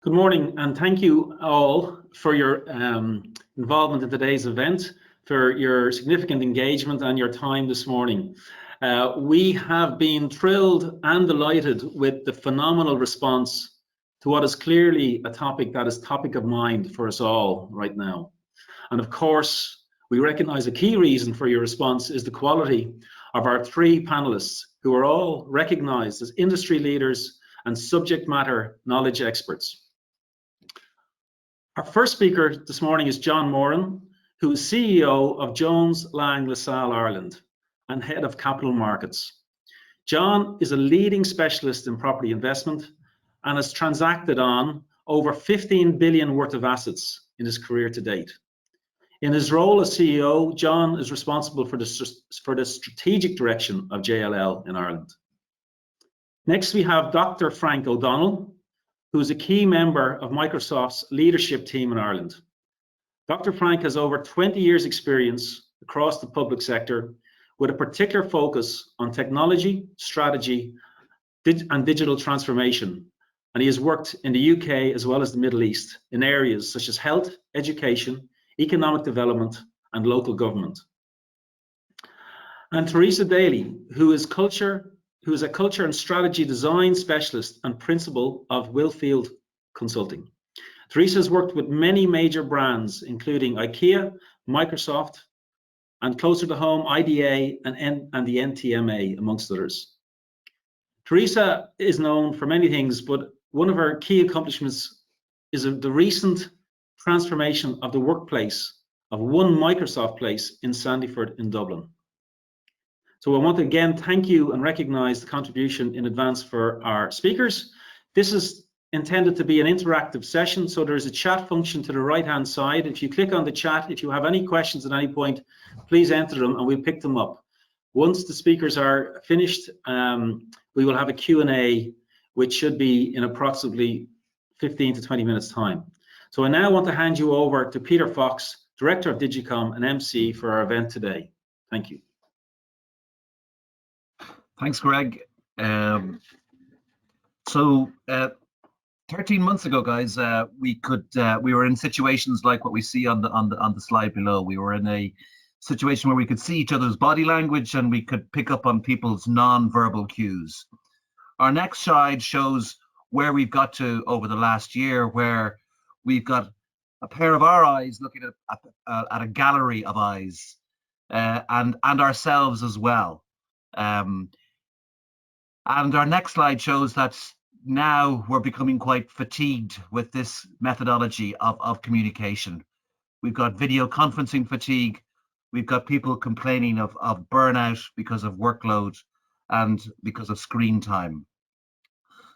Good morning, and thank you all for your involvement in today's event, for your significant engagement and your time this morning. We have been thrilled and delighted with the phenomenal response to what is clearly a topic that is top of mind for us all right now. And of course, we recognize a key reason for your response is the quality of our three panelists, who are all recognized as industry leaders and subject matter knowledge experts. Our first speaker this morning is John Moran, who is CEO of Jones Lang LaSalle Ireland and Head of Capital Markets. John is a leading specialist in property investment and has transacted on over 15 billion worth of assets in his career to date. In his role as CEO, John is responsible for the strategic direction of JLL in Ireland. Next, we have Dr. Frank O'Donnell, who is a key member of Microsoft's leadership team in Ireland. Dr. Frank has over 20 years' experience across the public sector with a particular focus on technology, strategy, and digital transformation. And he has worked in the UK as well as the Middle East in areas such as health, education, economic development, and local government. And Teresa Daly, who is a culture and strategy design specialist and principal of Willfield Consulting. Teresa has worked with many major brands, including IKEA, Microsoft, and closer to home, IDA and the NTMA, amongst others. Teresa is known for many things, but one of her key accomplishments is the recent transformation of the workplace of One Microsoft Place in Sandyford in Dublin. So I want to again thank you and recognize the contribution in advance for our speakers. This is intended to be an interactive session, so there's a chat function to the right-hand side. If you click on the chat, if you have any questions at any point, please enter them and we'll pick them up. Once the speakers are finished, we will have a Q&A, which should be in approximately 15 to 20 minutes time. So I now want to hand you over to Peter Fox, Director of Digicom and MC for our event today. Thank you. Thanks, Greg. 13 months ago, guys, we were in situations like what we see on the slide below. We were in a situation where we could see each other's body language and we could pick up on people's non-verbal cues. Our next slide shows where we've got to over the last year, where we've got a pair of our eyes looking at a gallery of eyes, and ourselves as well. And our next slide shows that now we're becoming quite fatigued with this methodology of communication. We've got video conferencing fatigue. We've got people complaining of burnout because of workload and because of screen time.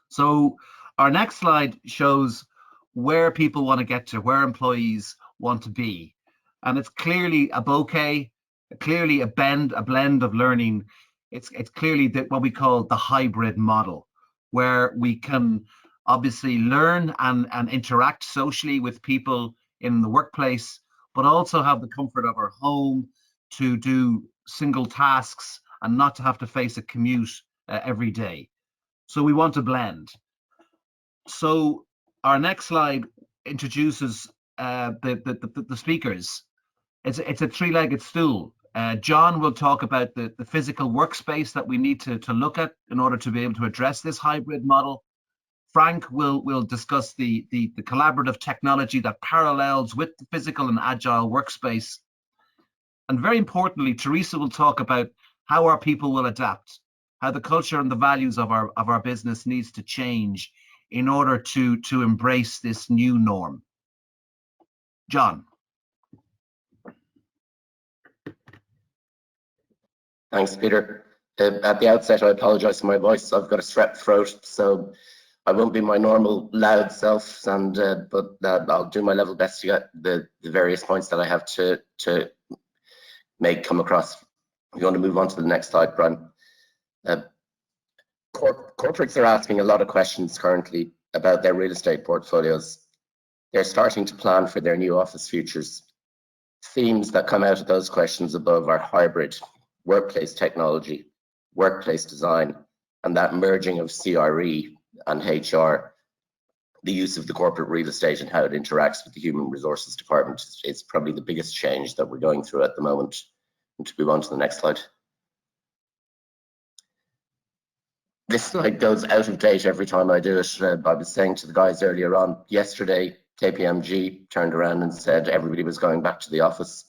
So our next slide shows where people want to get to, where employees want to be. And it's clearly a bouquet, clearly a blend of learning. It's clearly what we call the hybrid model, where we can obviously learn and interact socially with people in the workplace, but also have the comfort of our home to do single tasks and not to have to face a commute every day. So we want to blend. So our next slide introduces the speakers. It's a three-legged stool. John will talk about the physical workspace that we need to look at in order to be able to address this hybrid model. Frank will discuss the collaborative technology that parallels with the physical and agile workspace. And very importantly, Teresa will talk about how our people will adapt, how the culture and the values of our business needs to change in order to embrace this new norm. John. Thanks, Peter. At the outset, I apologize for my voice. I've got a strep throat, so I won't be my normal loud self, but I'll do my level best to get the various points that I have to make come across. We want to move on to the next slide, Brian. Corporates are asking a lot of questions currently about their real estate portfolios. They're starting to plan for their new office futures. Themes that come out of those questions above are hybrid, workplace technology, workplace design, and that merging of CRE and HR the use of the corporate real estate and how it interacts with the human resources department is probably the biggest change that we're going through at the moment. And to move on to the next slide. This slide goes out of date every time I do it. I was saying to the guys earlier on, yesterday, KPMG turned around and said everybody was going back to the office.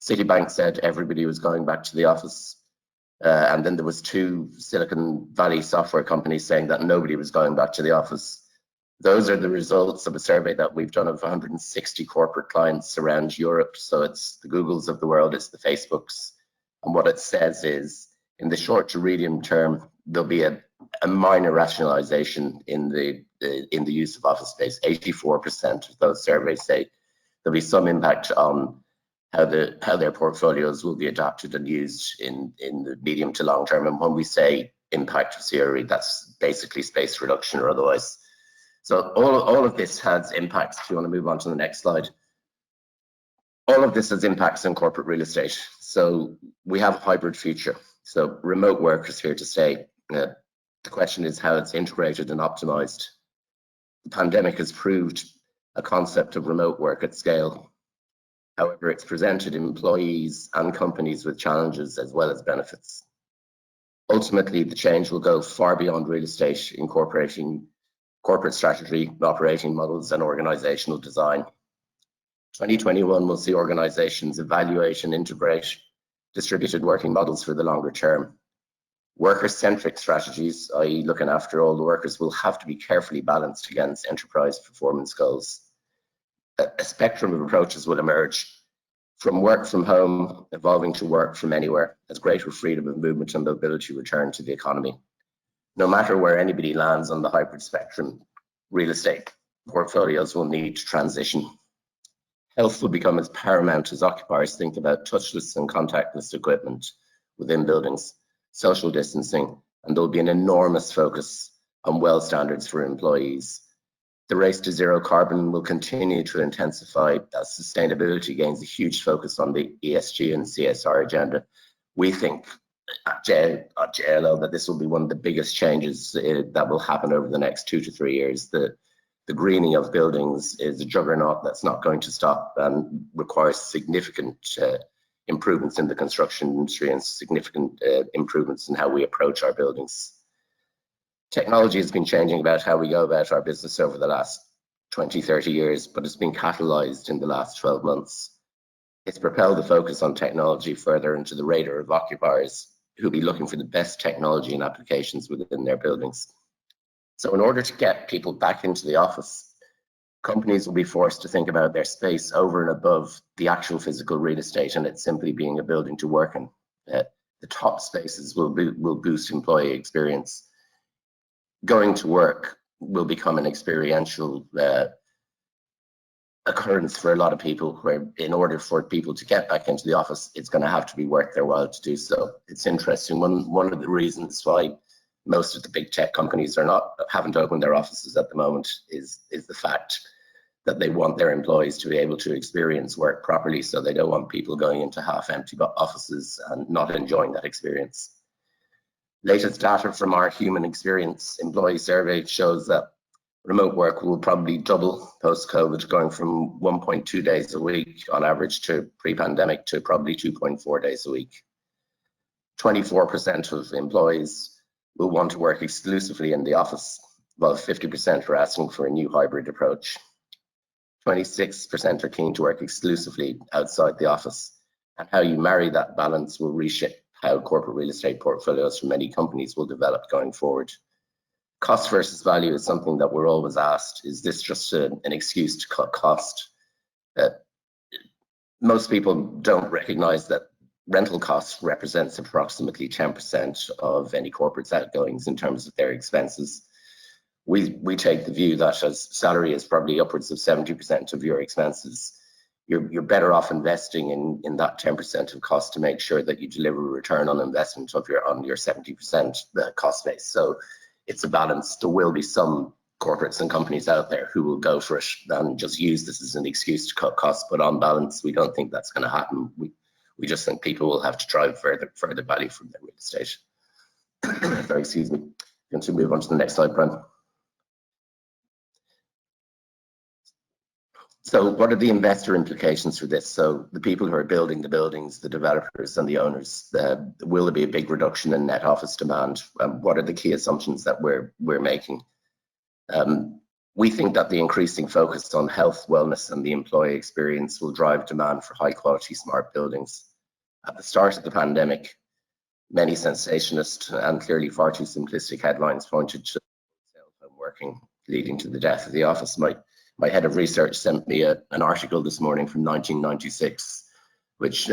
Citibank said everybody was going back to the office. And then there was 2 Silicon Valley software companies saying that nobody was going back to the office. Those are the results of a survey that we've done of 160 corporate clients around Europe. So it's the Googles of the world, it's the Facebooks. And what it says is, in the short to medium term, there'll be a minor rationalization in the use of office space. 84% of those surveys say there'll be some impact on how their portfolios will be adapted and used in the medium to long term. And when we say impact of CRE, that's basically space reduction or otherwise. So all of this has impacts. If you want to move on to the next slide. All of this has impacts on corporate real estate. So we have a hybrid future. So remote work is here to stay. The question is how it's integrated and optimized. The pandemic has proved a concept of remote work at scale. However, it's presented employees and companies with challenges as well as benefits. Ultimately, the change will go far beyond real estate, incorporating corporate strategy, operating models, and organizational design. 2021 will see organizations evaluate and integrate distributed working models for the longer term. Worker-centric strategies, i.e. looking after all the workers, will have to be carefully balanced against enterprise performance goals. A spectrum of approaches will emerge, from work from home evolving to work from anywhere, as greater freedom of movement and mobility return to the economy. No matter where anybody lands on the hybrid spectrum, real estate portfolios will need to transition. Health will become as paramount as occupiers think about touchless and contactless equipment within buildings, social distancing, and there'll be an enormous focus on well standards for employees. The race to zero carbon will continue to intensify as sustainability gains a huge focus on the ESG and CSR agenda. We think at JLL that this will be one of the biggest changes that will happen over the next 2 to 3 years. The greening of buildings is a juggernaut that's not going to stop and requires significant improvements in the construction industry and significant improvements in how we approach our buildings. Technology has been changing about how we go about our business over the last 20, 30 years, but it's been catalyzed in the last 12 months. It's propelled the focus on technology further into the radar of occupiers who'll be looking for the best technology and applications within their buildings. So in order to get people back into the office, companies will be forced to think about their space over and above the actual physical real estate and it simply being a building to work in. The top spaces will boost employee experience. Going to work will become an experiential occurrence for a lot of people, where in order for people to get back into the office, it's going to have to be worth their while to do so. It's interesting. One of the reasons why most of the big tech companies haven't opened their offices at the moment is the fact that they want their employees to be able to experience work properly. So they don't want people going into half-empty offices and not enjoying that experience. Latest data from our human experience employee survey shows that remote work will probably double post-COVID, going from 1.2 days a week on average to pre-pandemic to probably 2.4 days a week. 24% of employees will want to work exclusively in the office, while 50% are asking for a new hybrid approach. 26% are keen to work exclusively outside the office, and how you marry that balance will reshape how corporate real estate portfolios for many companies will develop going forward. Cost versus value is something that we're always asked. Is this just an excuse to cut cost? Most people don't recognize that rental costs represents approximately 10% of any corporate's outgoings in terms of their expenses. We take the view that as salary is probably upwards of 70% of your expenses, you're better off investing in that 10% of cost to make sure that you deliver a return on investment of on your 70% cost base. So it's a balance. There will be some corporates and companies out there who will go for it and just use this as an excuse to cut costs, but on balance, we don't think that's going to happen. We just think people will have to drive further value from their real estate. Sorry, excuse me. Going to move on to the next slide, Brian. So what are the investor implications for this? So the people who are building the buildings, the developers and the owners, will there be a big reduction in net office demand? What are the key assumptions that we're making? We think that the increasing focus on health, wellness and the employee experience will drive demand for high quality smart buildings. At the start of the pandemic, many sensationalist and clearly far too simplistic headlines pointed to home working leading to the death of the office. My head of research sent me an article this morning from 1996, which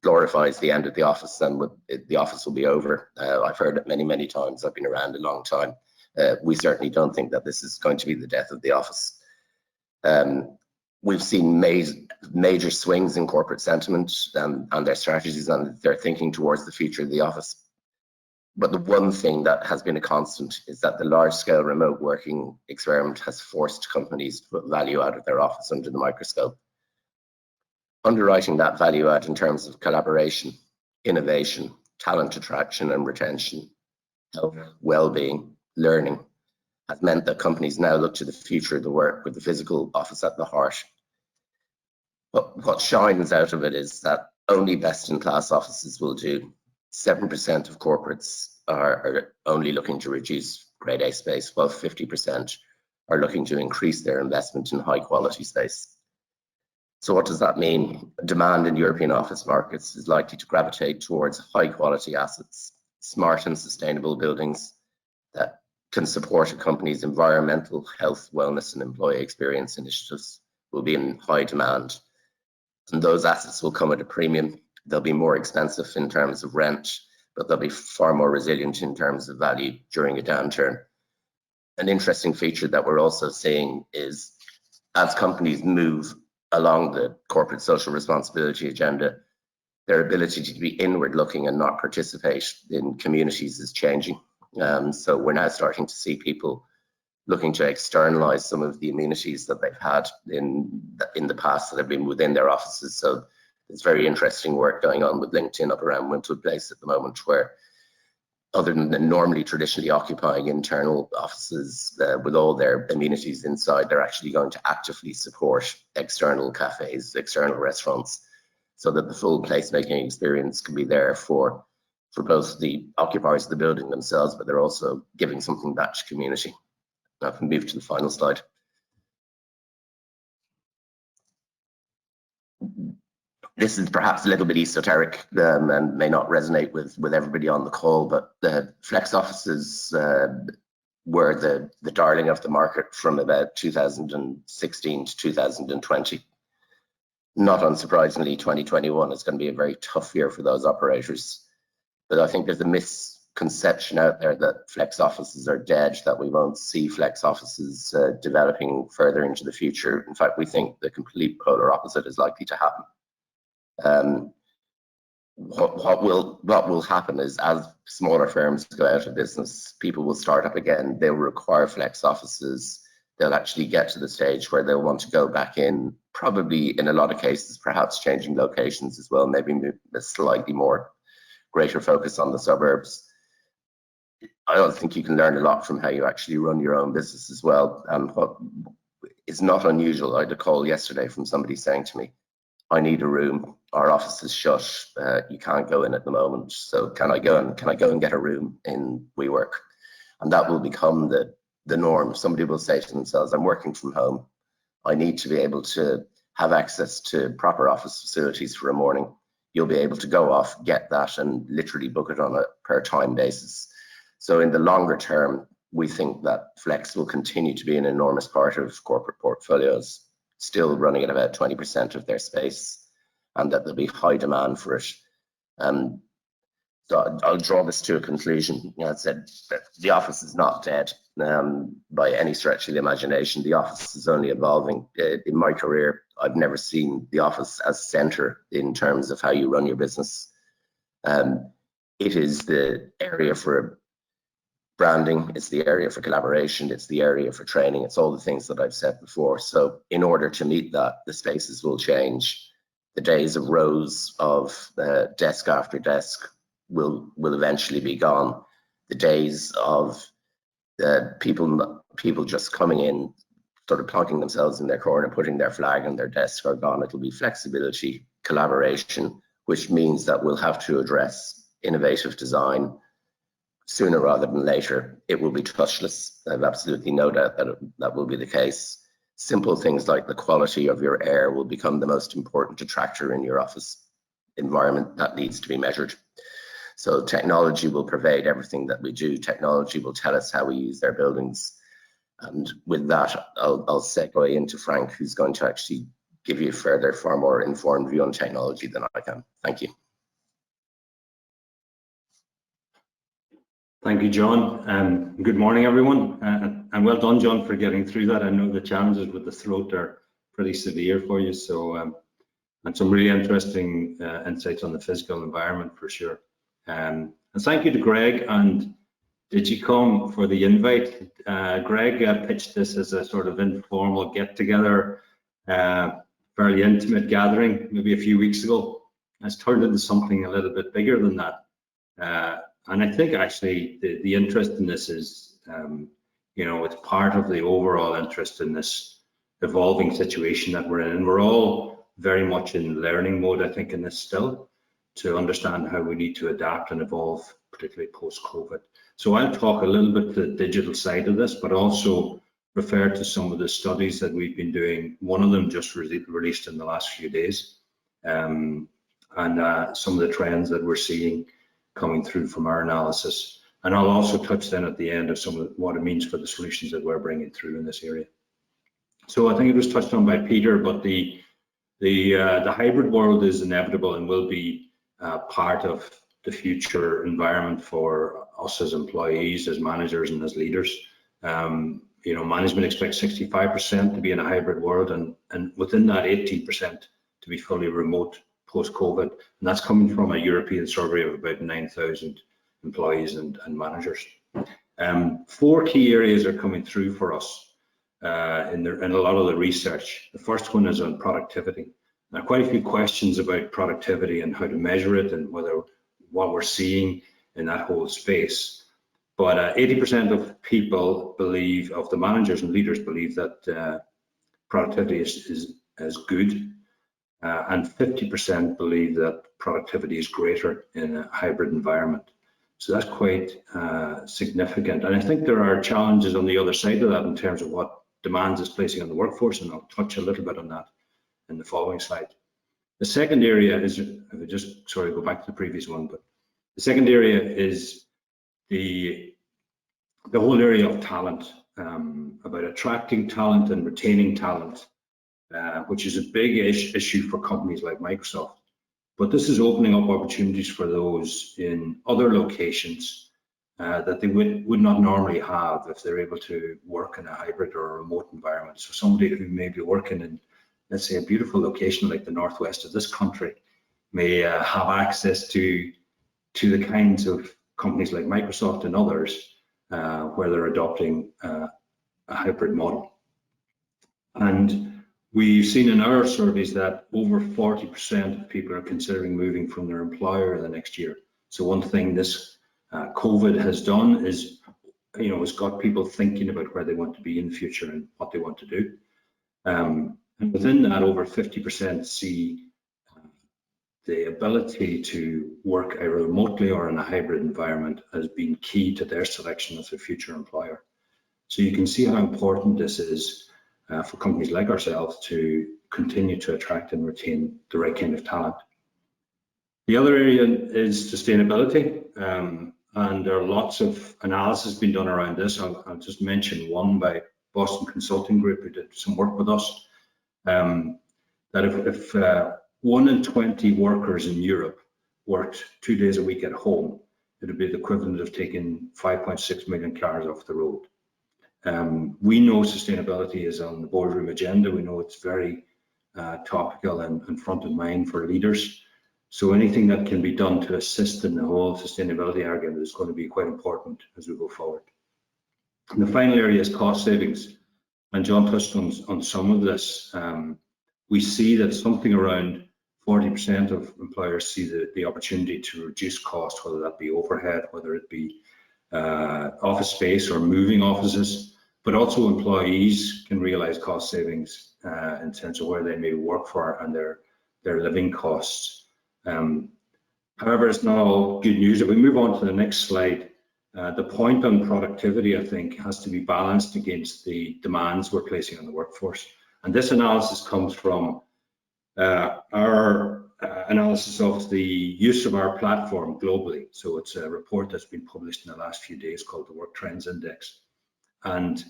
glorifies the end of the office and the office will be over. I've heard it many, many times. I've been around a long time. We certainly don't think that this is going to be the death of the office. We've seen major swings in corporate sentiment and their strategies and their thinking towards the future of the office. But the one thing that has been a constant is that the large-scale remote working experiment has forced companies to put value out of their office under the microscope. Underwriting that value out in terms of collaboration, innovation, talent attraction and retention, health, well-being, learning, has meant that companies now look to the future of the work with the physical office at the heart. But what shines out of it is that only best-in-class offices will do. 7% of corporates are only looking to reduce grade A space, while 50% are looking to increase their investment in high quality space. So what does that mean? Demand in European office markets is likely to gravitate towards high quality assets, smart and sustainable buildings that can support a company's environmental, health, wellness and employee experience initiatives will be in high demand. And those assets will come at a premium. They'll be more expensive in terms of rent, but they'll be far more resilient in terms of value during a downturn. An interesting feature that we're also seeing is as companies move along the corporate social responsibility agenda, their ability to be inward looking and not participate in communities is changing. So we're now starting to see people looking to externalize some of the amenities that they've had in the past that have been within their offices. So there's very interesting work going on with LinkedIn up around Wintwood Place at the moment, where other than normally traditionally occupying internal offices with all their amenities inside, they're actually going to actively support external cafes, external restaurants, so that the full placemaking experience can be there for both the occupiers of the building themselves, but they're also giving something back to community. Now I can move to the final slide. This is perhaps a little bit esoteric and may not resonate with everybody on the call, but the flex offices were the darling of the market from about 2016 to 2020. Not unsurprisingly, 2021 is going to be a very tough year for those operators. But I think there's a misconception out there that flex offices are dead, that we won't see flex offices developing further into the future. In fact, we think the complete polar opposite is likely to happen. What will happen is, as smaller firms go out of business, people will start up again. They'll require flex offices. They'll actually get to the stage where they'll want to go back in, probably in a lot of cases, perhaps changing locations as well, maybe a slightly more greater focus on the suburbs. I don't think you can learn a lot from how you actually run your own business as well. And what is not unusual, I had a call yesterday from somebody saying to me, I need a room. Our office is shut. You can't go in at the moment. So can I go and get a room in WeWork? And that will become the norm. Somebody will say to themselves, I'm working from home. I need to be able to have access to proper office facilities for a morning. You'll be able to go off, get that, and literally book it on a per time basis. So in the longer term, we think that flex will continue to be an enormous part of corporate portfolios, still running at about 20% of their space, and that there'll be high demand for it. So I'll draw this to a conclusion. I said that the office is not dead by any stretch of the imagination. The office is only evolving. In my career, I've never seen the office as center in terms of how you run your business. It is the area for branding, it's the area for collaboration, it's the area for training, it's all the things that I've said before. So in order to meet that, the spaces will change. The days of rows of desk after desk will eventually be gone. The days of people just coming in, sort of plonking themselves in their corner, putting their flag on their desk are gone. It'll be flexibility, collaboration, which means that we'll have to address innovative design sooner rather than later. It will be touchless. I have absolutely no doubt that that will be the case. Simple things like the quality of your air will become the most important detractor in your office environment. That needs to be measured. So technology will pervade everything that we do. Technology will tell us how we use their buildings. And with that, I'll segue into Frank, who's going to actually give you a far more informed view on technology than I can. Thank you. Thank you, John. Good morning, everyone. And well done, John, for getting through that. I know the challenges with the throat are pretty severe for you. So, and some really interesting insights on the physical environment for sure. And thank you to Greg and Digicom for the invite. Greg pitched this as a sort of informal get-together, fairly intimate gathering maybe a few weeks ago. It's turned into something a little bit bigger than that. And I think actually the interest in this is, you know, it's part of the overall interest in this evolving situation that we're in. And we're all very much in learning mode, I think, in this still, to understand how we need to adapt and evolve, particularly post-COVID. So I'll talk a little bit to the digital side of this, but also refer to some of the studies that we've been doing. One of them just released in the last few days, and some of the trends that we're seeing coming through from our analysis. And I'll also touch then at the end of some of what it means for the solutions that we're bringing through in this area. So I think it was touched on by Peter, but the hybrid world is inevitable and will be part of the future environment for us as employees, as managers, and as leaders. You know, management expects 65% to be in a hybrid world, and within that 18% to be fully remote post-COVID. And that's coming from a European survey of about 9,000 employees and managers. 4 key areas are coming through for us in a lot of the research. The first one is on productivity. Now, quite a few questions about productivity and how to measure it and what we're seeing in that whole space. But 80% of people believe, of the managers and leaders believe that productivity is good, and 50% believe that productivity is greater in a hybrid environment. So that's quite significant. And I think there are challenges on the other side of that in terms of what demands is placing on the workforce, and I'll touch a little bit on that in the following slide. The second area is, if I just go back to the previous one, but the second area is the whole area of talent, about attracting talent and retaining talent, which is a big issue for companies like Microsoft. But this is opening up opportunities for those in other locations that they would not normally have if they're able to work in a hybrid or a remote environment. So somebody who may be working in, let's say, a beautiful location like the northwest of this country may have access to the kinds of companies like Microsoft and others where they're adopting a hybrid model. And we've seen in our surveys that over 40% of people are considering moving from their employer in the next year. So one thing this COVID has done is, you know, it's got people thinking about where they want to be in the future and what they want to do. And within that, over 50% see the ability to work either remotely or in a hybrid environment as being key to their selection of their future employer. So you can see how important this is for companies like ourselves to continue to attract and retain the right kind of talent. The other area is sustainability, and there are lots of analysis being done around this. I'll just mention one by Boston Consulting Group, who did some work with us, that if 1 in 20 workers in Europe worked 2 days a week at home, it would be the equivalent of taking 5.6 million cars off the road. We know sustainability is on the boardroom agenda. We know it's very topical and front of mind for leaders. So anything that can be done to assist in the whole sustainability argument is going to be quite important as we go forward. And the final area is cost savings. And John touched on some of this. We see that something around 40% of employers see the opportunity to reduce cost, whether that be overhead, whether it be office space or moving offices. but also employees can realize cost savings in terms of where they may work for and their living costs. However, it's not all good news. If we move on to the next slide, the point on productivity, I think, has to be balanced against the demands we're placing on the workforce. And this analysis comes from our analysis of the use of our platform globally. So it's a report that's been published in the last few days called the Work Trends Index. And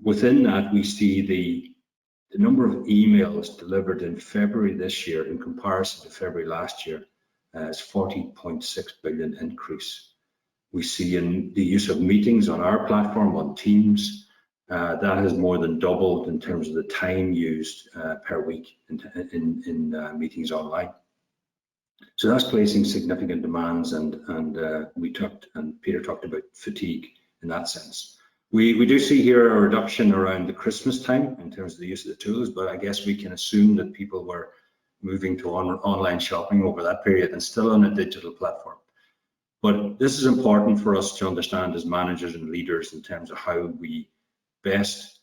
within that, we see the number of emails delivered in February this year in comparison to February last year is 40.6 billion increase. We see in the use of meetings on our platform, on Teams, that has more than doubled in terms of the time used per week in meetings online. So that's placing significant demands, and Peter talked about fatigue in that sense. We do see here a reduction around the Christmas time in terms of the use of the tools, but I guess we can assume that people were moving to online shopping over that period and still on a digital platform. But this is important for us to understand as managers and leaders in terms of how we best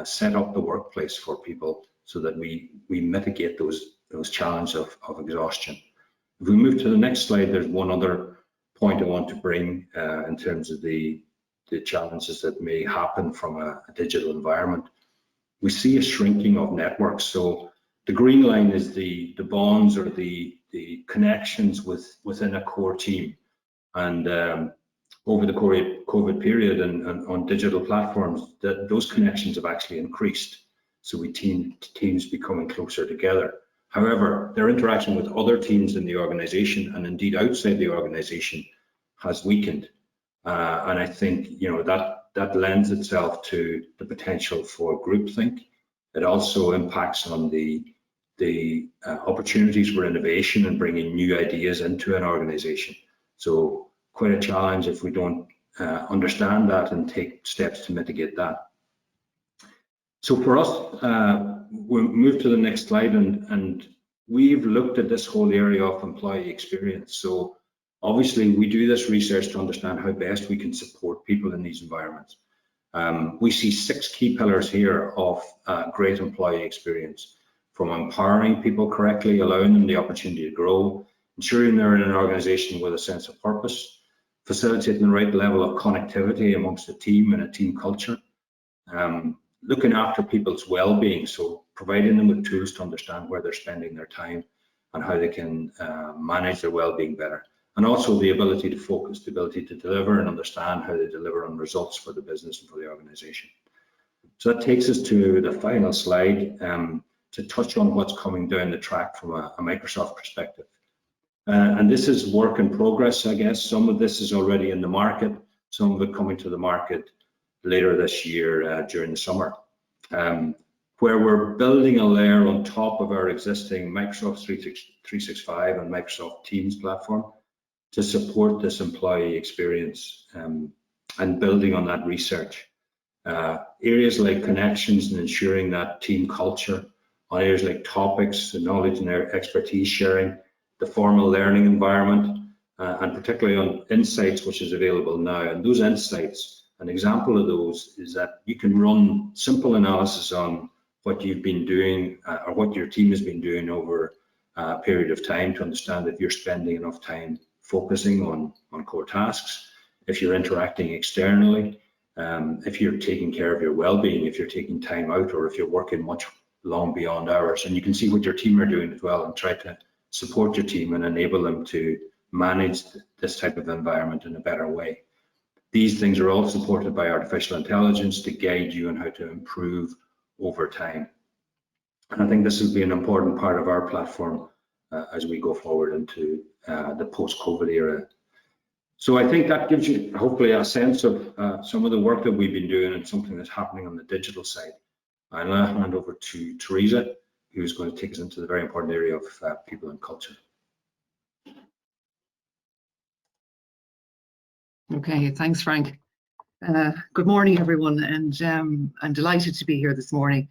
set up the workplace for people so that we mitigate those challenges of exhaustion. If we move to the next slide, there's one other point I want to bring in terms of the challenges that may happen from a digital environment. We see a shrinking of networks. So the green line is the bonds or the connections within a core team. And over the COVID period and on digital platforms, those connections have actually increased. So we teams becoming closer together. However, their interaction with other teams in the organization and indeed outside the organization has weakened. And I think that lends itself to the potential for groupthink. It also impacts on the opportunities for innovation and bringing new ideas into an organization. So quite a challenge if we don't understand that and take steps to mitigate that. So for us, we'll move to the next slide, and we've looked at this whole area of employee experience. So obviously we do this research to understand how best we can support people in these environments. We see 6 key pillars here of great employee experience, from empowering people correctly, allowing them the opportunity to grow, ensuring they're in an organization with a sense of purpose, facilitating the right level of connectivity amongst the team and a team culture, looking after people's well-being, so providing them with tools to understand where they're spending their time and how they can manage their well-being better, and also the ability to focus, the ability to deliver and understand how they deliver on results for the business and for the organization. So that takes us to the final slide to touch on what's coming down the track from a Microsoft perspective. And this is work in progress, I guess. Some of this is already in the market, some of it coming to the market later this year during the summer, where we're building a layer on top of our existing Microsoft 365 and Microsoft Teams platform to support this employee experience and building on that research. Areas like connections and ensuring that team culture, on areas like topics, and knowledge and expertise sharing, the formal learning environment, and particularly on insights, which is available now. And those insights, an example of those is that you can run simple analysis on what you've been doing or what your team has been doing over a period of time to understand if you're spending enough time focusing on core tasks, if you're interacting externally, if you're taking care of your well-being, if you're taking time out, or if you're working much long beyond hours. And you can see what your team are doing as well and try to support your team and enable them to manage this type of environment in a better way. These things are all supported by artificial intelligence to guide you on how to improve over time. And I think this will be an important part of our platform as we go forward into the post-COVID era. So I think that gives you hopefully a sense of some of the work that we've been doing and something that's happening on the digital side. I'll now hand over to Teresa, who's going to take us into the very important area of people and culture. Okay, thanks, Frank. Good morning, everyone, and I'm delighted to be here this morning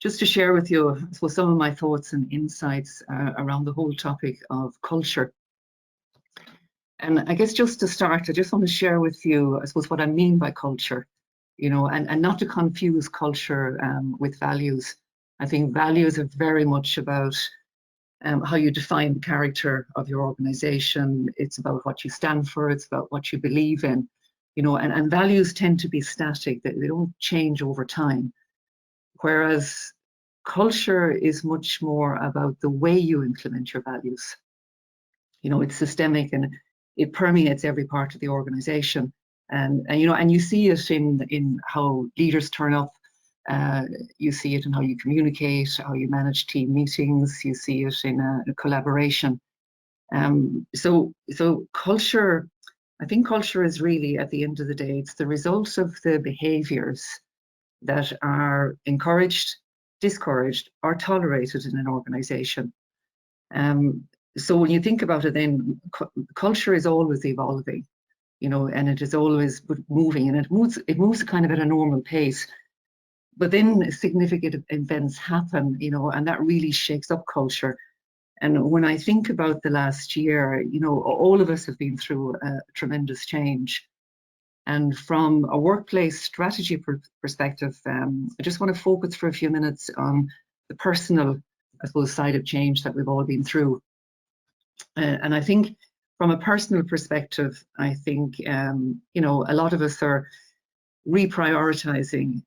just to share with you, I suppose, some of my thoughts and insights around the whole topic of culture. And I guess just to start, I just want to share with you, I suppose, what I mean by culture. you know, and not to confuse culture with values. I think values are very much about how you define the character of your organization. It's about what you stand for. It's about what you believe in, you know, and values tend to be static. They don't change over time. Whereas culture is much more about the way you implement your values. You know, it's systemic and it permeates every part of the organization. And you know, and you see it in how leaders turn up. You see it in how you communicate, how you manage team meetings. You see it in a collaboration. So culture, I think culture is really, at the end of the day, it's the result of the behaviors that are encouraged, discouraged, or tolerated in an organization. So when you think about it, then culture is always evolving, you know, and it is always moving, and it moves kind of at a normal pace. But then significant events happen, you know, and that really shakes up culture. And when I think about the last year, you know, all of us have been through a tremendous change. And from a workplace strategy perspective, I just want to focus for a few minutes on the personal, I suppose, side of change that we've all been through. And I think from a personal perspective, I think, you know, a lot of us are reprioritizing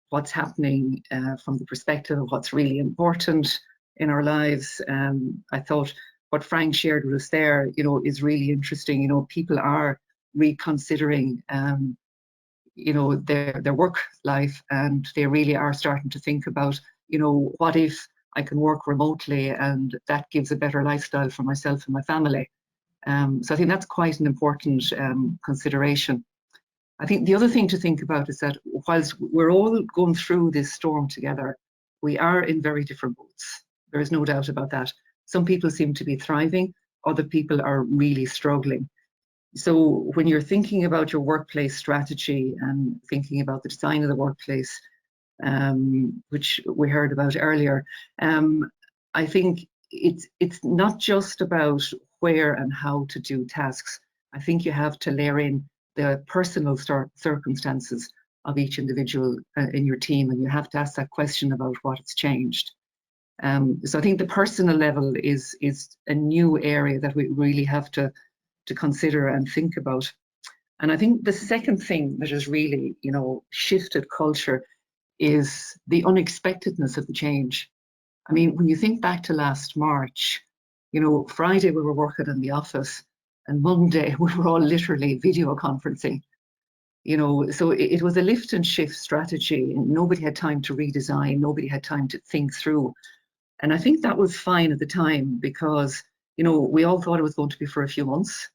what's happening from the perspective of what's really important in our lives. I thought what Frank shared with us there, you know, is really interesting. You know, people are reconsidering, you know, their work life, and they really are starting to think about, you know, what if I can work remotely and that gives a better lifestyle for myself and my family. So I think that's quite an important consideration. I think the other thing to think about is that whilst we're all going through this storm together, we are in very different boats. There is no doubt about that. Some people seem to be thriving, other people are really struggling. So when you're thinking about your workplace strategy and thinking about the design of the workplace, which we heard about earlier, I think it's not just about where and how to do tasks. I think you have to layer in the personal circumstances of each individual in your team, and you have to ask that question about what has changed. So I think the personal level is a new area that we really have to consider and think about. And I think the second thing that has really, you know, shifted culture is the unexpectedness of the change. I mean, when you think back to last March, you know, Friday we were working in the office, and Monday we were all literally video conferencing. You know, so it was a lift and shift strategy, and nobody had time to redesign, nobody had time to think through. And I think that was fine at the time because, you know, we all thought it was going to be for a few months.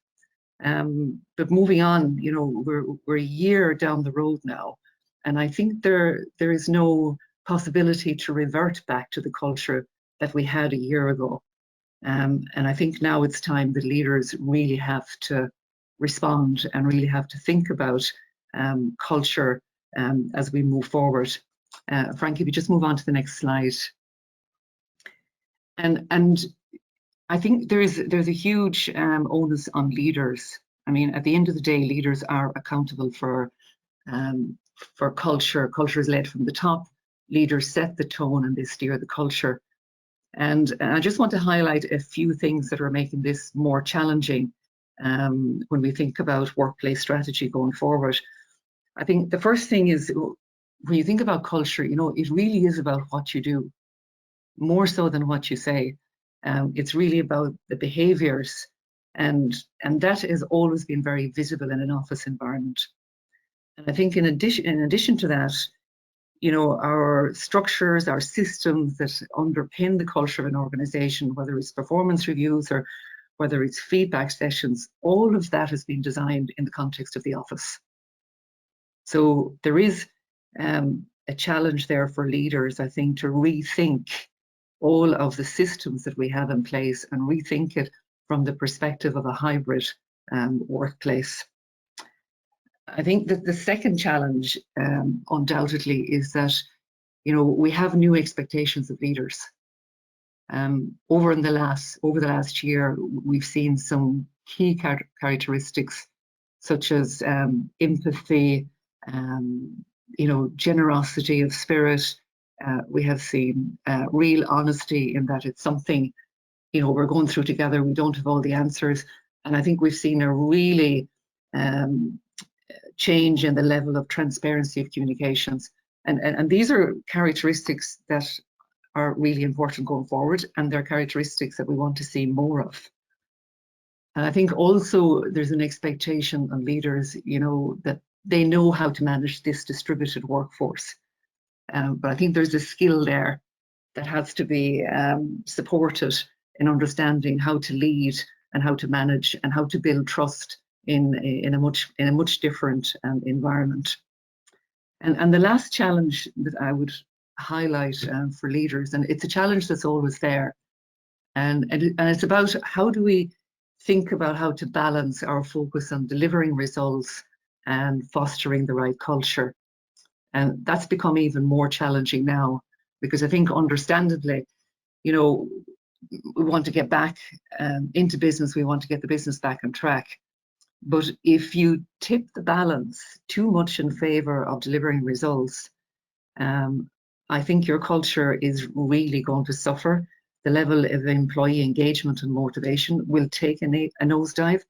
But moving on, you know, we're a year down the road now, and I think there is no possibility to revert back to the culture that we had a year ago. And I think now it's time that leaders really have to respond and really have to think about culture as we move forward. Frank, if you just move on to the next slide. And I think there's a huge onus on leaders. I mean, at the end of the day, leaders are accountable for culture. Culture is led from the top. Leaders set the tone and they steer the culture. And I just want to highlight a few things that are making this more challenging when we think about workplace strategy going forward. I think the first thing is, when you think about culture, you know, it really is about what you do, more so than what you say. It's really about the behaviors, and that has always been very visible in an office environment. And I think in addition to that, you know, our structures, our systems that underpin the culture of an organization, whether it's performance reviews or whether it's feedback sessions, all of that has been designed in the context of the office. So there is a challenge there for leaders, I think, to rethink all of the systems that we have in place and rethink it from the perspective of a hybrid workplace. I think that the second challenge, undoubtedly, is that, you know, we have new expectations of leaders. Over the last year, we've seen some key characteristics such as empathy, you know, generosity of spirit. We have seen real honesty in that it's something, you know, we're going through together. We don't have all the answers. And I think we've seen a really change in the level of transparency of communications. And these are characteristics that are really important going forward, and they're characteristics that we want to see more of. And I think also there's an expectation on leaders, you know, that they know how to manage this distributed workforce. But I think there's a skill there that has to be supported in understanding how to lead and how to manage and how to build trust in a much different environment. And the last challenge that I would highlight for leaders, and it's a challenge that's always there, and it's about how do we think about how to balance our focus on delivering results and fostering the right culture. And that's become even more challenging now, because I think understandably, you know, we want to get back into business, we want to get the business back on track. But if you tip the balance too much in favor of delivering results, I think your culture is really going to suffer. The level of employee engagement and motivation will take a nosedive,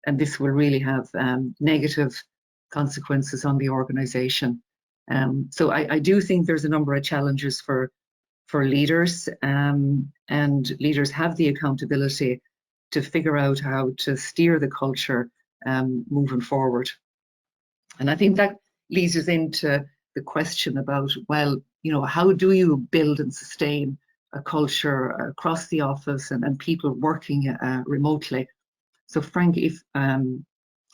and this will really have negative consequences on the organization. So I do think there's a number of challenges for leaders, and leaders have the accountability to figure out how to steer the culture moving forward. And I think that leads us into the question about, well, you know, how do you build and sustain a culture across the office and people working remotely? So Frank, if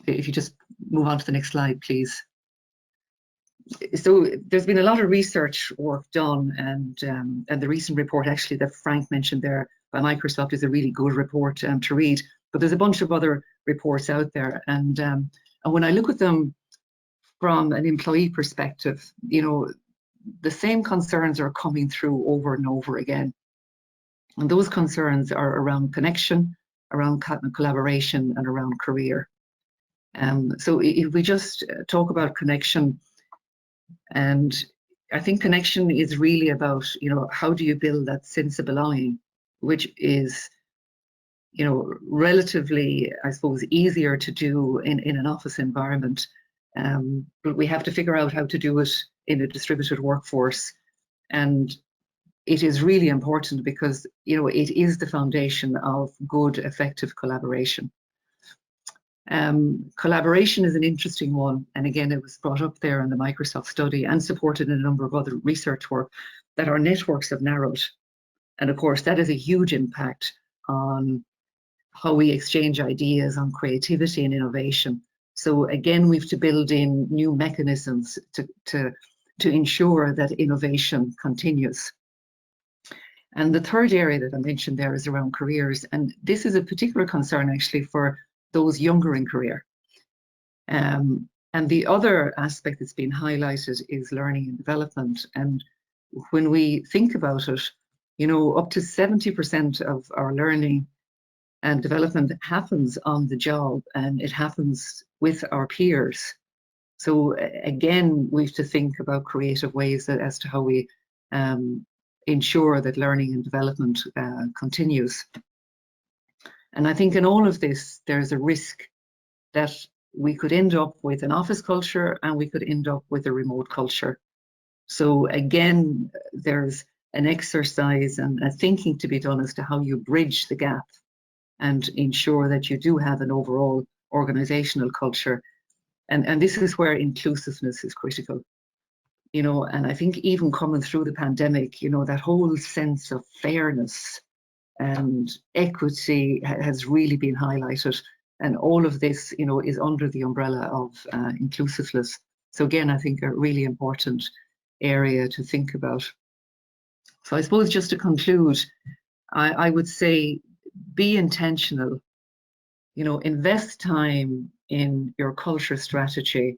you just move on to the next slide, please. So there's been a lot of research work done, and the recent report actually that Frank mentioned there by Microsoft is a really good report to read. But there's a bunch of other reports out there, and when I look at them from an employee perspective, you know, the same concerns are coming through over and over again. And those concerns are around connection, around collaboration, and around career. So if we just talk about connection, and I think connection is really about, you know, how do you build that sense of belonging, which is, you know, relatively, I suppose, easier to do in an office environment. But we have to figure out how to do it in a distributed workforce. And it is really important because, you know, it is the foundation of good, effective collaboration. Collaboration is an interesting one. And again, it was brought up there in the Microsoft study and supported in a number of other research work that our networks have narrowed. And of course, that has a huge impact on how we exchange ideas, on creativity and innovation. So again, we have to build in new mechanisms to ensure that innovation continues. And the third area that I mentioned there is around careers. And this is a particular concern actually for those younger in career. And the other aspect that's been highlighted is learning and development. And when we think about it, you know, up to 70% of our learning and development happens on the job, and it happens with our peers. So again, we have to think about creative ways as to how we ensure that learning and development continues. And I think in all of this, there's a risk that we could end up with an office culture and we could end up with a remote culture. So again, there's an exercise and a thinking to be done as to how you bridge the gap and ensure that you do have an overall organizational culture. And this is where inclusiveness is critical. You know, and I think even coming through the pandemic, you know, that whole sense of fairness and equity has really been highlighted. And all of this, you know, is under the umbrella of inclusiveness. So again, I think a really important area to think about. So I suppose just to conclude, I would say be intentional, you know, invest time in your culture strategy.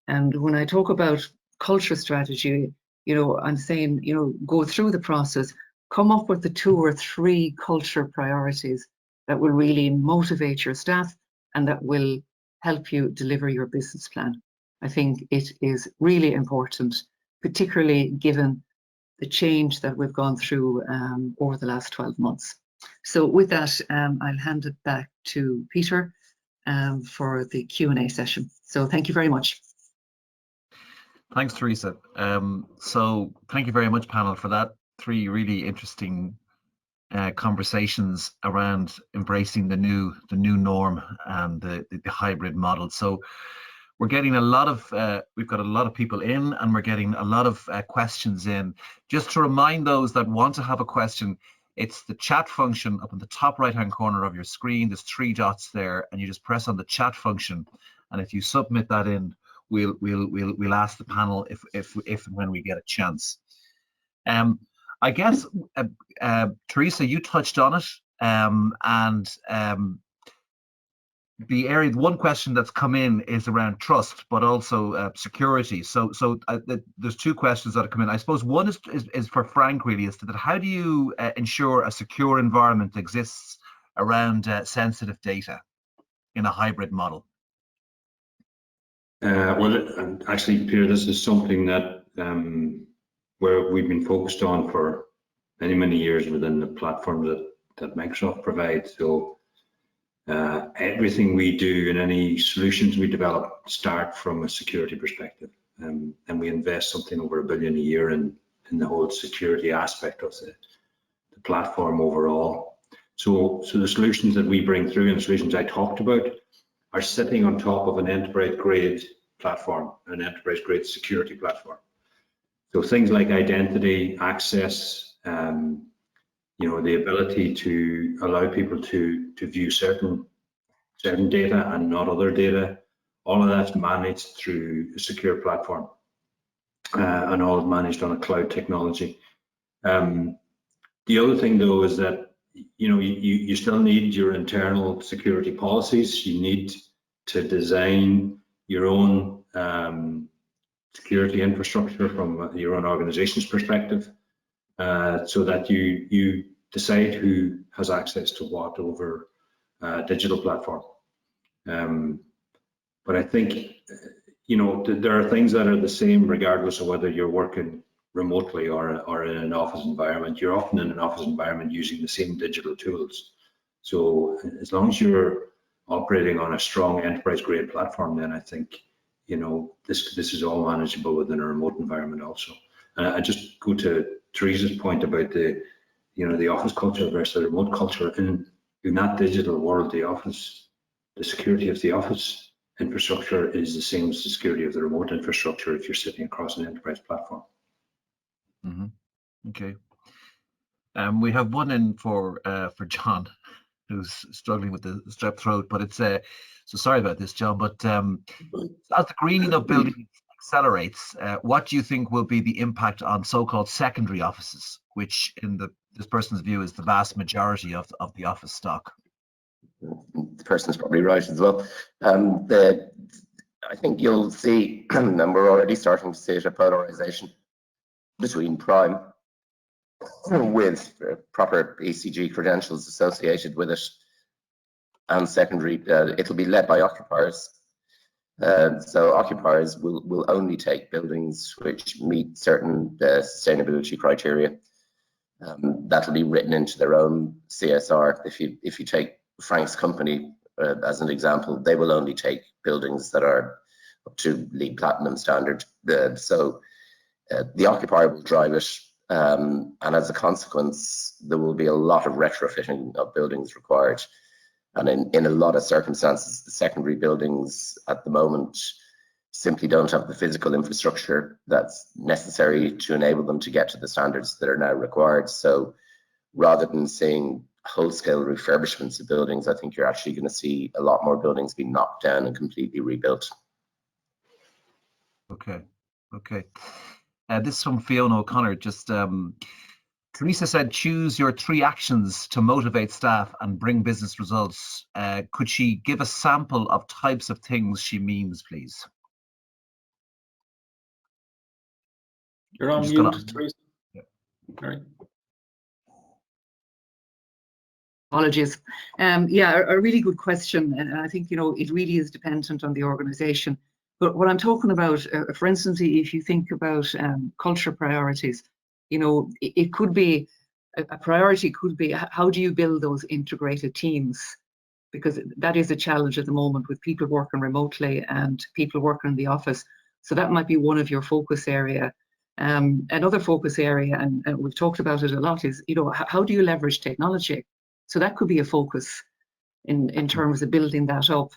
And when I talk about culture strategy, you know, I'm saying, you know, go through the process, come up with the 2 or 3 culture priorities that will really motivate your staff and that will help you deliver your business plan. I think it is really important, particularly given the change that we've gone through over the last 12 months. So with that, I'll hand it back to Peter for the Q&A session. So thank you very much. Thanks, Teresa. So thank you very much, panel, for that. 3 really interesting conversations around embracing the new norm and the hybrid model. So we're getting a lot of, we've got a lot of people in, and we're getting a lot of questions in. Just to remind those that want to have a question, it's the chat function up in the top right-hand corner of your screen. There's 3 dots there, and you just press on the chat function. And if you submit that in, we'll ask the panel if and when we get a chance. I guess, Teresa, you touched on it, and the area, one question that's come in is around trust, but also security. So there's 2 questions that have come in. I suppose one is for Frank, really, is that how do you ensure a secure environment exists around sensitive data in a hybrid model? Well, actually, Peter, this is something that where we've been focused on for many years within the platform that Microsoft provides. So everything we do and any solutions we develop start from a security perspective, and we invest something over $1 billion a year in the whole security aspect of the platform overall. So the solutions that we bring through and the solutions I talked about are sitting on top of an enterprise-grade platform, an enterprise-grade security platform. So things like identity, access, the ability to allow people to view certain data and not other data, all of that's managed through a secure platform, and all managed on a cloud technology. The other thing, though, is that you still need your internal security policies. You need to design your own security infrastructure from your own organization's perspective, so that you decide who has access to what over a digital platform. But I think there are things that are the same regardless of whether you're working remotely or in an office environment. You're often in an office environment using the same digital tools. So as long as you're operating on a strong enterprise-grade platform, then I think this is all manageable within a remote environment also. And I just go to Teresa's point about the office culture versus the remote culture. In that digital world, the security of the office infrastructure is the same as the security of the remote infrastructure if you're sitting across an enterprise platform. Okay. We have one in for John, who's struggling with the strep throat, but it's so sorry about this, John. But as the greening of buildings accelerates, what do you think will be the impact on so-called secondary offices, which in this person's view is the vast majority of the office stock? The person's probably right as well. I think you'll see, and we're already starting to see it, a polarization between prime with proper ECG credentials associated with it and secondary. It'll be led by occupiers. So occupiers will only take buildings which meet certain sustainability criteria. That'll be written into their own CSR. If you take Frank's company as an example, they will only take buildings that are up to LEED Platinum standard. So the occupier will drive it, and as a consequence, there will be a lot of retrofitting of buildings required. And in a lot of circumstances, the secondary buildings at the moment simply don't have the physical infrastructure that's necessary to enable them to get to the standards that are now required. So rather than seeing whole-scale refurbishments of buildings, I think you're actually going to see a lot more buildings being knocked down and completely rebuilt. Okay. This is from Fiona O'Connor. Just Teresa said, choose your 3 actions to motivate staff and bring business results. Could she give a sample of types of things she means, please? You're on mute, Teresa. Yeah. All right. Apologies. Yeah, a really good question. And I think, it really is dependent on the organization. But what I'm talking about, for instance, if you think about culture priorities, you know, it could be, a priority could be, how do you build those integrated teams? Because that is a challenge at the moment with people working remotely and people working in the office. So that might be one of your focus area. Another focus area, and we've talked about it a lot, is, you know, how do you leverage technology? So that could be a focus in terms of building that up.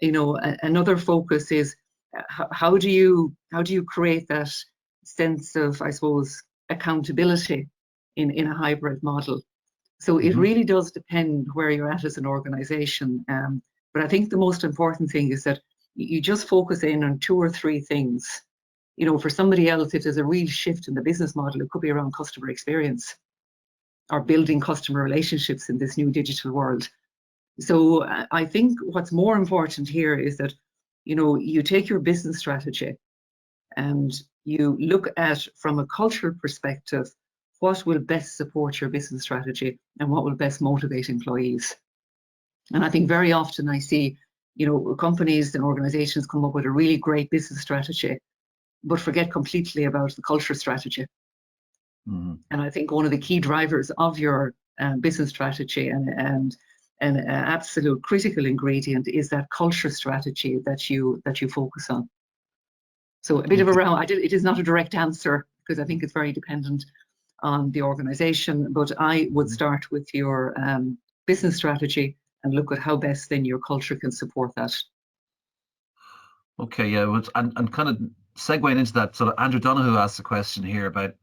You know, another focus is how do you create that sense of, I suppose, accountability in a hybrid model? So it really does depend where you're at as an organization. But I think the most important thing is that you just focus in on 2 or 3 things. You know, for somebody else, if there's a real shift in the business model, it could be around customer experience or building customer relationships in this new digital world. So I think what's more important here is that, you know, you take your business strategy and you look at, from a cultural perspective, what will best support your business strategy and what will best motivate employees. And I think very often I see, you know, companies and organizations come up with a really great business strategy, but forget completely about the culture strategy. And I think one of the key drivers of your business strategy and an absolute critical ingredient is that culture strategy that you focus on. So a bit of a round. It is not a direct answer because I think it's very dependent on the organization, but I would start with your business strategy and look at how best then your culture can support that. Okay, yeah, and kind of segueing into that, so Andrew Donoghue asked a question here about,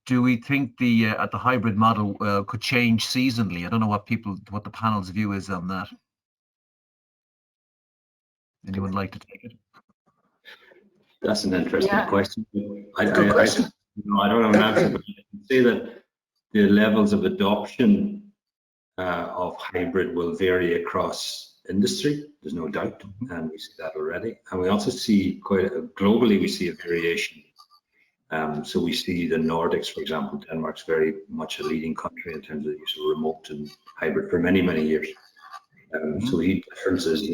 do we think the hybrid model could change seasonally? I don't know what the panel's view is on that. Anyone like to take it? That's an interesting question. Good question. I don't have an answer, but I can say that the levels of adoption of hybrid will vary across industry. There's no doubt, and we see that already. And we also see globally, we see a variation. So we see the Nordics, for example, Denmark's very much a leading country in terms of the use of remote and hybrid for many, many years. So we see differences,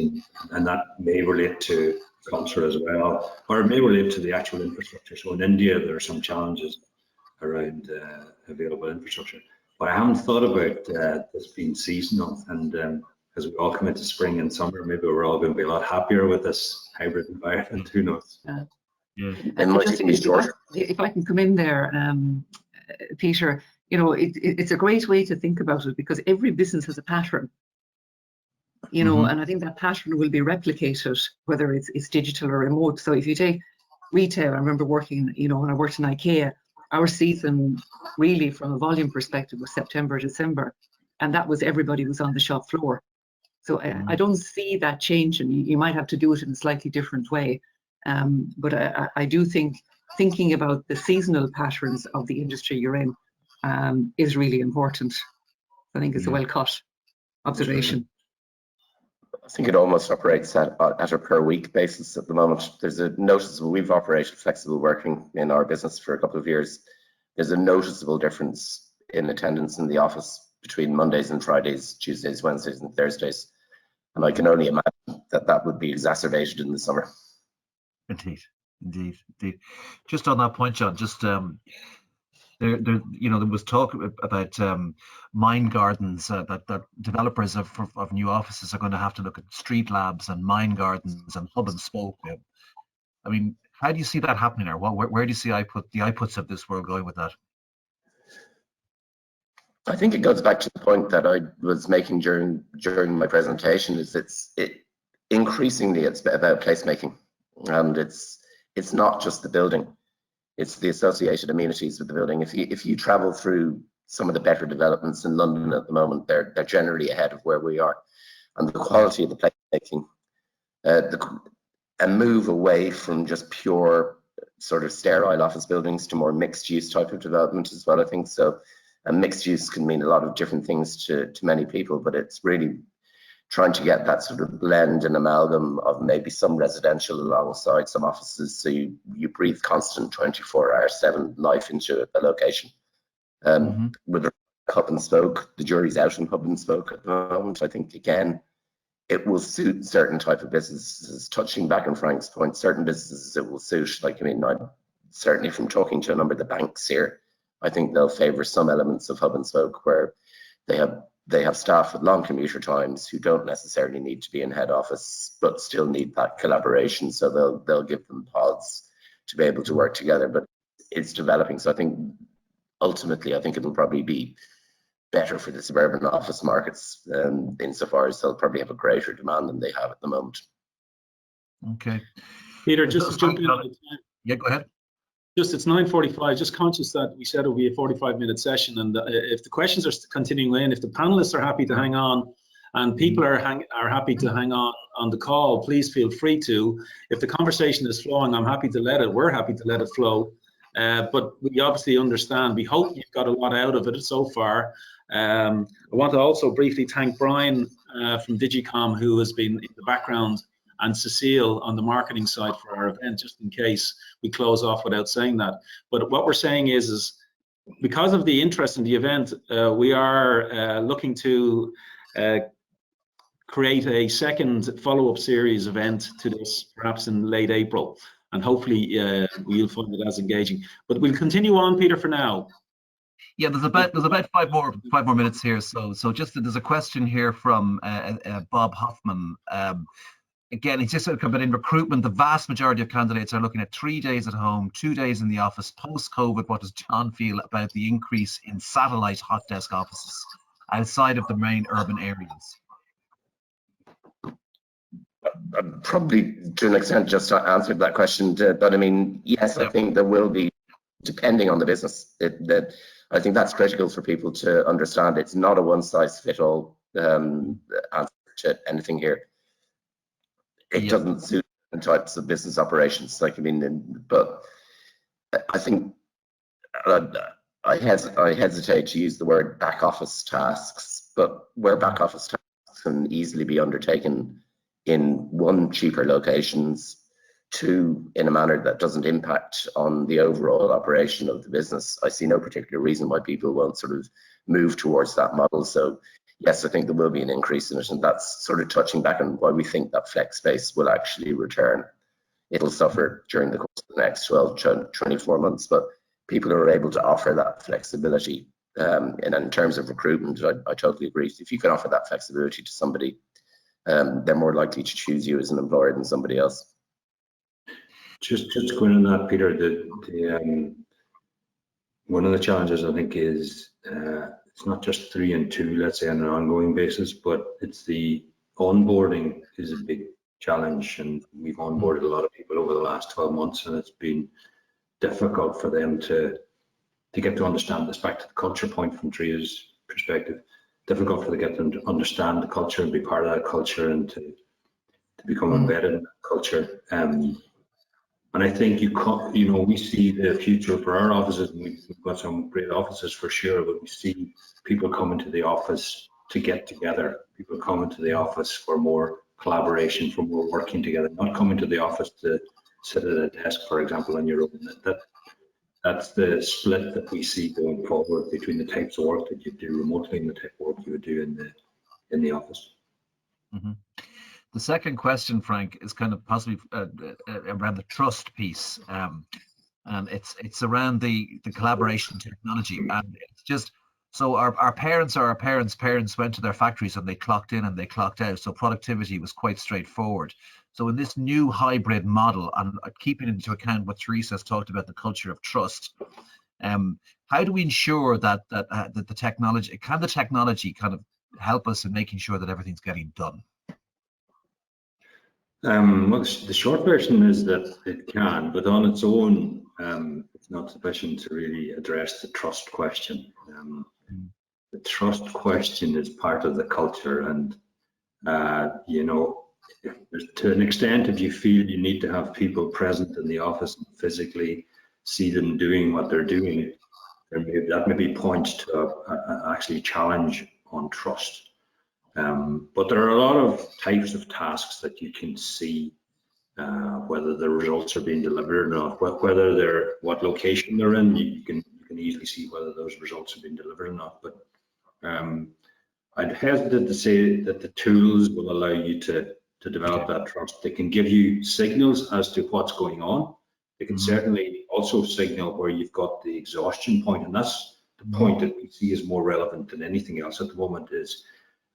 and that may relate to culture as well, or it may relate to the actual infrastructure. So in India, there are some challenges around available infrastructure. But I haven't thought about this being seasonal, and as we all come into spring and summer, maybe we're all going to be a lot happier with this hybrid environment. Who knows? And just, if I can come in there, Peter, you know, it's a great way to think about it because every business has a pattern. You know, and I think that pattern will be replicated, whether it's digital or remote. So if you take retail, I remember working, you know, when I worked in IKEA, our season really from a volume perspective was September, December, and that was everybody was on the shop floor. So I don't see that changing. You might have to do it in a slightly different way. But I do think thinking about the seasonal patterns of the industry you're in is really important. I think it's a well-cut observation. I think it almost operates at a per week basis at the moment. There's a noticeable, we've operated flexible working in our business for a couple of years. There's a noticeable difference in attendance in the office between Mondays and Fridays, Tuesdays, Wednesdays and Thursdays. And I can only imagine that would be exacerbated in the summer. Indeed. Just on that point, John, just there was talk about mind gardens, that developers of new offices are going to have to look at street labs and mind gardens and hub and spoke. I mean, how do you see that happening there? Where do you see the outputs of this world going with that? I think it goes back to the point that I was making during my presentation. Is increasingly it's about placemaking, and it's not just the building. It's the associated amenities with the building. If you travel through some of the better developments in London at the moment, they're generally ahead of where we are. And the quality of the placemaking, a move away from just pure sort of sterile office buildings to more mixed use type of development as well, I think. So mixed use can mean a lot of different things to many people, but it's really trying to get that sort of blend and amalgam of maybe some residential alongside some offices, so you breathe constant 24/7 life into a location. With hub and spoke, the jury's out in hub and spoke at the moment. I think again, it will suit certain type of businesses. Touching back on Frank's point, certain businesses it will suit. Like, I mean, certainly from talking to a number of the banks here, I think they'll favour some elements of hub and spoke where they have staff with long commuter times who don't necessarily need to be in head office, but still need that collaboration. So they'll give them pods to be able to work together. But it's developing. So I think ultimately, I think it'll probably be better for the suburban office markets, insofar as they'll probably have a greater demand than they have at the moment. Okay. Peter, just to jump in. Yeah, go ahead. Just, it's 9:45, just conscious that we said it'll be a 45-minute session, and if the questions are continuing in, if the panelists are happy to hang on and people are happy to hang on the call, please feel free to. If the conversation is flowing, we're happy to let it flow. But we obviously understand, we hope you've got a lot out of it so far. I want to also briefly thank Brian from Digicom, who has been in the background, and Cecile on the marketing side for our event, just in case we close off without saying that. But what we're saying is because of the interest in the event, we are looking to create a second follow-up series event to this, perhaps in late April, and hopefully we'll find it as engaging. But we'll continue on, Peter, for now. Yeah, there's about five more minutes here. So just there's a question here from Bob Hoffman. Again, it's just about in recruitment, the vast majority of candidates are looking at 3 days at home, 2 days in the office. Post-COVID, what does John feel about the increase in satellite hot desk offices outside of the main urban areas? Probably to an extent just answered that question, but I mean, yes, I think there will be, depending on the business, I think that's critical for people to understand. It's not a one-size-fits-all answer to anything here. It doesn't suit different types of business operations. Like, I mean, but I think I hesitate to use the word back office tasks, but where back office tasks can easily be undertaken in one, cheaper locations, two, in a manner that doesn't impact on the overall operation of the business, I see no particular reason why people won't sort of move towards that model. So yes, I think there will be an increase in it, and that's sort of touching back on why we think that flex space will actually return. It'll suffer during the course of the next 12 to 24 months, but people are able to offer that flexibility. And in terms of recruitment, I totally agree. If you can offer that flexibility to somebody, they're more likely to choose you as an employer than somebody else. Just going on that, Peter, one of the challenges I think is it's not just 3 and 2, let's say, on an ongoing basis, but it's the onboarding is a big challenge, and we've onboarded a lot of people over the last 12 months, and it's been difficult for them to get to understand this. Back to the culture point from Tria's perspective, difficult for them to understand the culture and be part of that culture and to become embedded in that culture. And I think we see the future for our offices, and we've got some great offices for sure, but we see people coming to the office to get together, people coming to the office for more collaboration, for more working together, not coming to the office to sit at a desk, for example, on your own. That's the split that we see going forward between the types of work that you do remotely and the type of work you would do in the office. Mm-hmm. The second question, Frank, is kind of possibly around the trust piece, and it's around the collaboration technology, and it's just so our parents went to their factories and they clocked in and they clocked out, so productivity was quite straightforward. So in this new hybrid model, and keeping into account what Teresa has talked about, the culture of trust, how do we ensure that the technology kind of help us in making sure that everything's getting done? Well, the short version is that it can, but on its own, it's not sufficient to really address the trust question. The trust question is part of the culture, and to an extent, if you feel you need to have people present in the office and physically see them doing what they're doing, that maybe points to actually challenge on trust. But there are a lot of types of tasks that you can see whether the results are being delivered or not, what location they're in. You can easily see whether those results are being delivered or not. But I'd hesitate to say that the tools will allow you to develop that trust. They can give you signals as to what's going on. They can certainly also signal where you've got the exhaustion point, and that's the point that we see is more relevant than anything else at the moment, is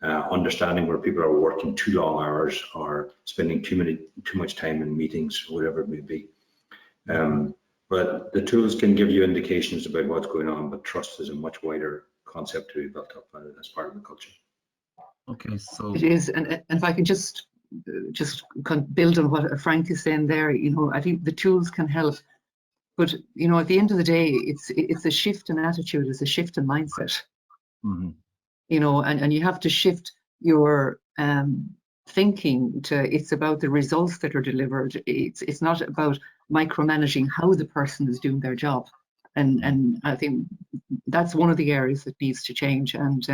understanding where people are working too long hours or spending too much time in meetings, whatever it may be. But the tools can give you indications about what's going on, but trust is a much wider concept to be built up as part of the culture. Okay, so it is, and if I can just build on what Frank is saying there, you know, I think the tools can help, but you know, at the end of the day, it's a shift in attitude, it's a shift in mindset. You know, and you have to shift your thinking to, it's about the results that are delivered. It's not about micromanaging how the person is doing their job, and I think that's one of the areas that needs to change, and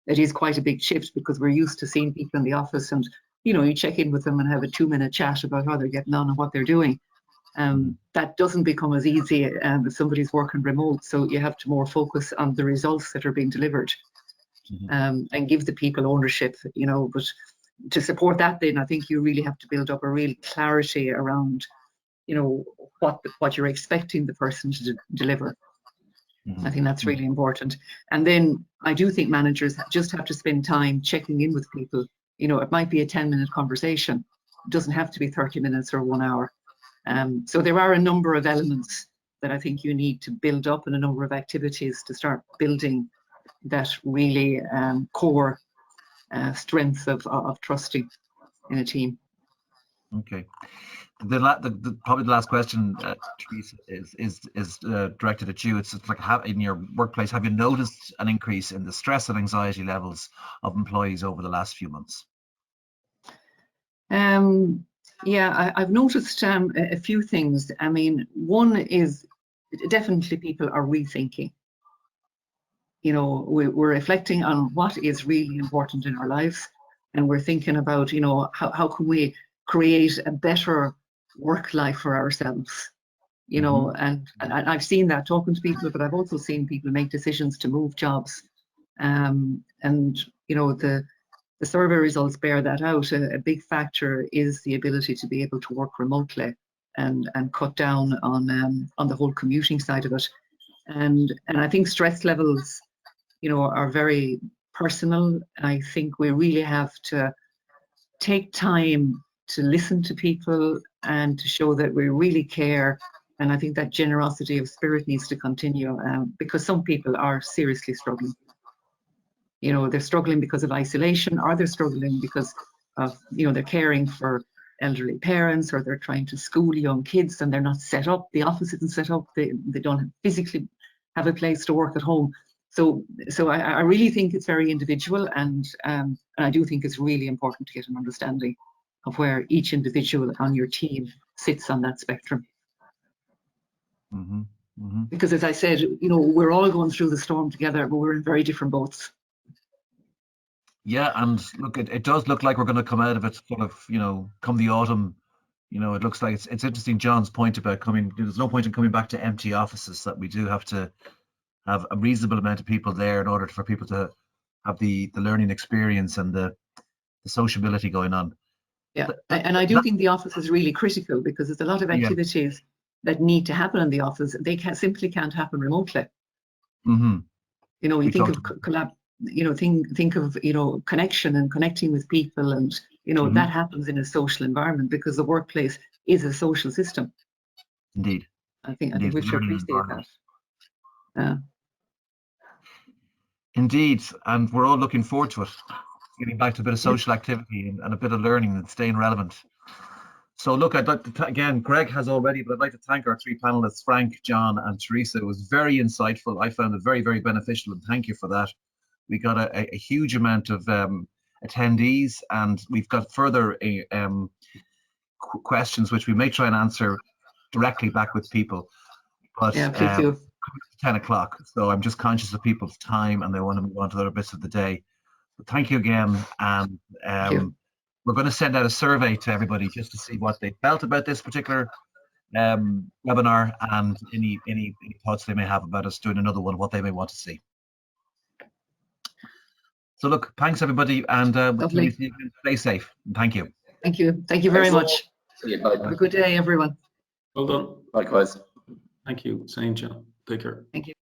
it is quite a big shift, because we're used to seeing people in the office and, you know, you check in with them and have a 2-minute chat about how they're getting on and what they're doing. That doesn't become as easy if somebody's working remote, so you have to more focus on the results that are being delivered. And give the people ownership, you know. But to support that, then I think you really have to build up a real clarity around, you know, what you're expecting the person to deliver. I think that's really important. And then I do think managers just have to spend time checking in with people. You know, it might be a 10-minute conversation. It doesn't have to be 30 minutes or 1 hour. So there are a number of elements that I think you need to build up, and a number of activities to start building that really core strength of trusting in a team. okay, probably the last question, Teresa, is directed at you. It's like, in your workplace, have you noticed an increase in the stress and anxiety levels of employees over the last few months? Yeah, I've noticed a few things. I mean, one is definitely people are rethinking. You know, we're reflecting on what is really important in our lives, and we're thinking about, you know, how can we create a better work life for ourselves, you know. And I've seen that talking to people, but I've also seen people make decisions to move jobs, and you know, the survey results bear that out. A big factor is the ability to be able to work remotely and cut down on the whole commuting side of it. And I think stress levels, you know, are very personal. I think we really have to take time to listen to people and to show that we really care. And I think that generosity of spirit needs to continue, because some people are seriously struggling. You know, they're struggling because of isolation, or they're struggling because of, you know, they're caring for elderly parents, or they're trying to school young kids and they're not set up. The office isn't set up. They don't physically have a place to work at home. So I really think it's very individual, and I do think it's really important to get an understanding of where each individual on your team sits on that spectrum. Because, as I said, you know, we're all going through the storm together, but we're in very different boats. Yeah, and look, it does look like we're going to come out of it sort of, you know, come the autumn. You know, it looks like it's interesting, John's point about there's no point in coming back to empty offices, that we do have to have a reasonable amount of people there in order for people to have the learning experience and the sociability going on. Yeah, and I do think the office is really critical, because there's a lot of activities that need to happen in the office. They simply can't happen remotely. You know, you think of you know, think of, you know, connection and connecting with people, and, you know, that happens in a social environment, because the workplace is a social system. Indeed. I think we should appreciate that. Indeed, and we're all looking forward to it, getting back to a bit of social activity and a bit of learning and staying relevant. So look, I'd like to, again, Greg has already, but I'd like to thank our three panelists, Frank, John and Teresa. It was very insightful. I found it very, very beneficial, and thank you for that. We got a huge amount of attendees, and we've got further questions which we may try and answer directly back with people. But yeah, please do. 10 o'clock, so I'm just conscious of people's time and they want to move on to other bits of the day. But thank you again, and we're going to send out a survey to everybody just to see what they felt about this particular webinar, and any thoughts they may have about us doing another one, what they may want to see. So look, thanks everybody, and Lovely. stay safe. Thank you. Thank you. Thank you very Thanks. much. See you. Bye. Have a good day, everyone. Well done. Likewise. Thank you. Same, John. Take care. Thank you.